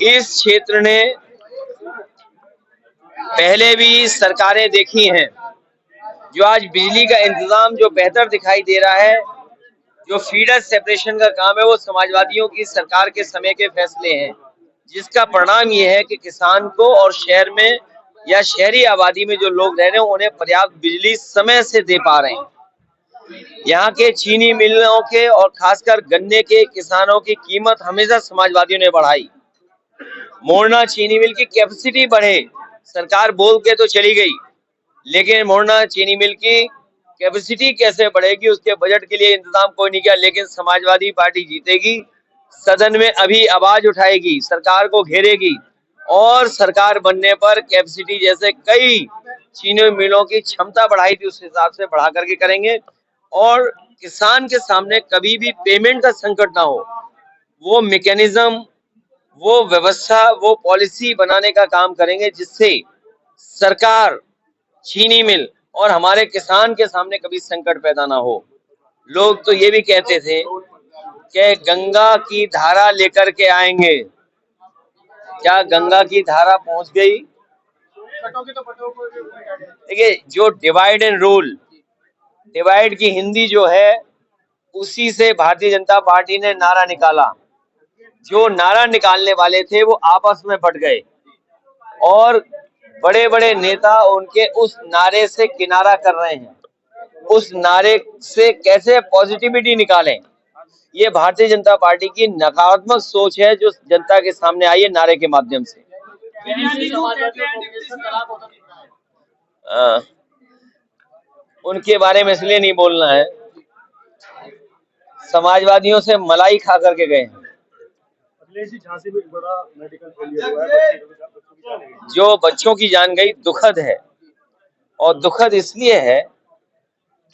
इस क्षेत्र ने पहले भी सरकारें देखी हैं। जो आज बिजली का इंतजाम जो बेहतर दिखाई दे रहा है, जो फीडर सेपरेशन का काम है, वो समाजवादियों की सरकार के समय के फैसले हैं, जिसका परिणाम ये है कि किसान को और शहर में या शहरी आबादी में जो लोग रह रहे हैं उन्हें पर्याप्त बिजली समय से दे पा रहे हैं। यहाँ के चीनी मिलों के और खासकर गन्ने के किसानों की कीमत हमेशा समाजवादियों ने बढ़ाई। मोरना चीनी मिल की कैपेसिटी बढ़े, सरकार बोल के तो चली गई, लेकिन मोरना चीनी मिल की कैपेसिटी कैसे बढ़ेगी उसके बजट के लिए इंतजाम कोई नहीं किया। लेकिन समाजवादी पार्टी जीतेगी, सदन में अभी आवाज उठाएगी, सरकार को घेरेगी और सरकार बनने पर कैपेसिटी जैसे कई चीनी मिलों की क्षमता बढ़ाई थी उस हिसाब से बढ़ा करके करेंगे और किसान के सामने कभी भी पेमेंट का संकट ना हो, वो मैकेनिज्म, वो व्यवस्था, वो पॉलिसी बनाने का काम करेंगे जिससे सरकार, चीनी मिल और हमारे किसान के सामने कभी संकट पैदा ना हो। लोग तो ये भी कहते थे कि गंगा की धारा लेकर के आएंगे। क्या गंगा की धारा पहुंच गई? देखिए, जो डिवाइड एंड रूल, डिवाइड की हिंदी जो है उसी से भारतीय जनता पार्टी ने नारा निकाला। जो नारा निकालने वाले थे वो आपस में बट गए और बड़े बड़े नेता उनके उस नारे से किनारा कर रहे हैं। उस नारे से कैसे पॉजिटिविटी निकालें, ये भारतीय जनता पार्टी की नकारात्मक सोच है जो जनता के सामने आई है नारे के माध्यम से। उनके बारे में इसलिए नहीं बोलना है, समाजवादियों से मलाई खा करके गए हैं। झांसी में बड़ा मेडिकल फेलियर हुआ है, जो बच्चों की जान गई, दुखद है। और दुखद इसलिए है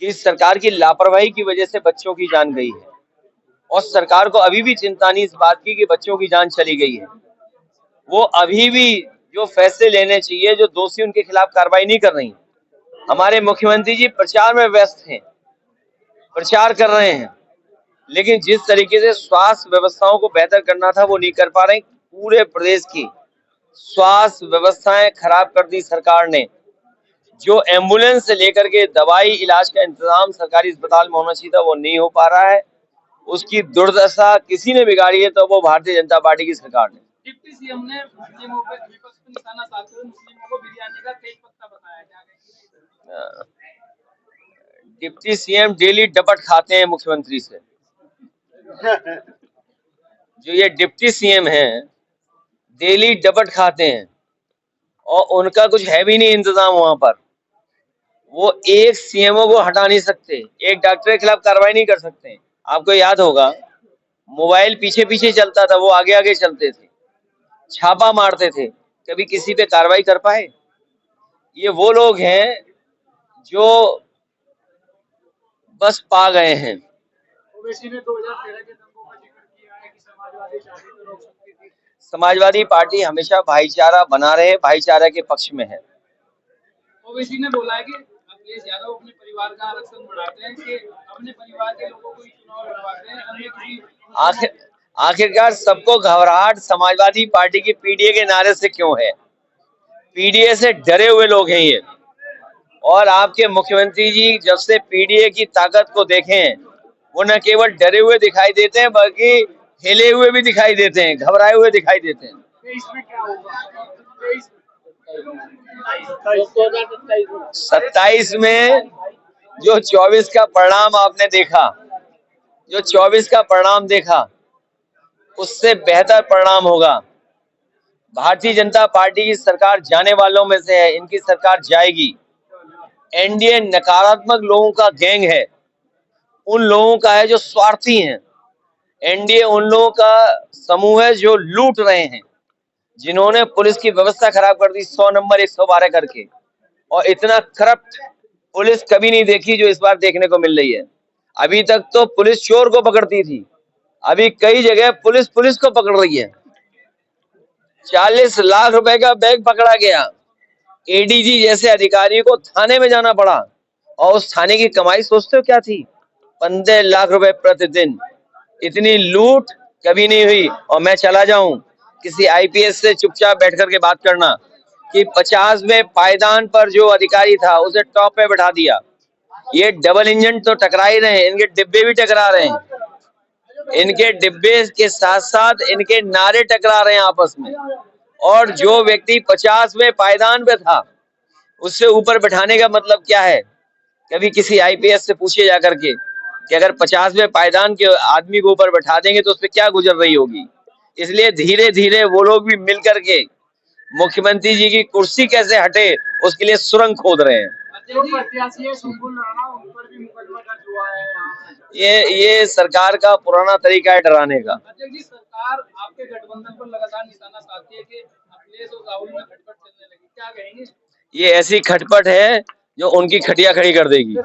कि सरकार की लापरवाही की वजह से बच्चों की जान गई है और सरकार को अभी भी चिंता नहीं इस बात की कि बच्चों की जान चली गई है। वो अभी भी जो फैसले लेने चाहिए, जो दोषी उनके खिलाफ कार्रवाई नहीं कर रही। हमारे मुख्यमंत्री जी प्रचार में व्यस्त हैं, प्रचार कर रहे हैं, लेकिन जिस तरीके से स्वास्थ्य व्यवस्थाओं को बेहतर करना था वो नहीं कर पा रहे। पूरे प्रदेश की स्वास्थ्य व्यवस्थाएं खराब कर दी सरकार ने। जो एम्बुलेंस से लेकर के दवाई इलाज का इंतजाम सरकारी अस्पताल में होना चाहिए था वो नहीं हो पा रहा है। उसकी दुर्दशा किसी ने बिगाड़ी है तो वो भारतीय जनता पार्टी की सरकार ने। डिप्टी सीएम ने मुस्लिमों पे निशाना साधते हुए मुस्लिमों को बिरयानी का तेज पत्ता बताया। डिप्टी सीएम डेली डपट खाते हैं मुख्यमंत्री से। जो ये डिप्टी सीएम हैं डेली डपट खाते हैं और उनका कुछ है भी नहीं इंतजाम वहां पर। वो एक सीएमओ को हटा नहीं सकते, एक डॉक्टर के खिलाफ कार्रवाई नहीं कर सकते। आपको याद होगा मोबाइल पीछे पीछे चलता था, वो आगे आगे चलते थे, छापा मारते थे, कभी किसी पे कार्रवाई कर पाए? ये वो लोग हैं जो बस पा गए हैं। समाजवादी पार्टी हमेशा भाईचारा बना रहे, भाईचारा के पक्ष में है। ओवैसी ने बोला है कि अखिलेश यादव अपने परिवार का आरक्षण बढ़ाते हैं कि अपने परिवार के लोगों को ही चुनाव लड़वाते हैं। आखिरकार सबको घबराहट समाजवादी पार्टी की पीडीए के नारे से क्यों है? पीडीए से डरे हुए लोग हैं ये। और आपके मुख्यमंत्री जी जब से पीडीए की ताकत को देखें, वो न केवल डरे हुए दिखाई देते हैं बल्कि हिले हुए भी दिखाई देते हैं, घबराए हुए दिखाई देते हैं। इसमें क्या होगा? 27 में जो 24 का परिणाम आपने देखा, जो 24 का परिणाम देखा उससे बेहतर परिणाम होगा। भारतीय जनता पार्टी की सरकार जाने वालों में से है, इनकी सरकार जाएगी। एनडीए नकारात्मक लोगों का गैंग है, उन लोगों का है जो स्वार्थी हैं। एनडीए उन लोगों का समूह है जो लूट रहे हैं, जिन्होंने पुलिस की व्यवस्था खराब कर दी 100 नंबर 112 करके। और इतना करप्ट पुलिस कभी नहीं देखी जो इस बार देखने को मिल रही है। अभी तक तो पुलिस चोर को पकड़ती थी, अभी कई जगह पुलिस को पकड़ रही है। 40 लाख रुपए का बैग पकड़ा गया, एडीजी जैसे अधिकारी को थाने में जाना पड़ा और उस थाने की कमाई सोचते हो क्या थी? 15 लाख रुपए प्रतिदिन। इतनी लूट कभी नहीं हुई। और मैं चला जाऊं, किसी आईपीएस से चुपचाप बैठ करके बात करना कि 50वें पायदान पर जो अधिकारी था उसे टॉप पे बैठा दिया। ये डबल इंजन तो टकरा ही रहे हैं, इनके डिब्बे भी टकरा रहे हैं, इनके डिब्बे के साथ साथ इनके नारे टकरा रहे हैं आपस में। और जो व्यक्ति 50वें पायदान पे था उससे ऊपर बैठाने का मतलब क्या है? कभी किसी आईपीएस से पूछे जाकर के कि अगर 50वें पायदान के आदमी को ऊपर बैठा देंगे तो उस पर क्या गुजर रही होगी। इसलिए धीरे धीरे वो लोग भी मिल करके मुख्यमंत्री जी की कुर्सी कैसे हटे उसके लिए सुरंग खोद रहे हैं। ये सरकार का पुराना तरीका है डराने का। सरकार आपके गठबंधन पर लगातार निशाना साधती है कि अखिलेश और राहुल में खटपट चलने लगी, क्या कहेंगे? ये ऐसी खटपट है जो उनकी खटिया खड़ी कर देगी।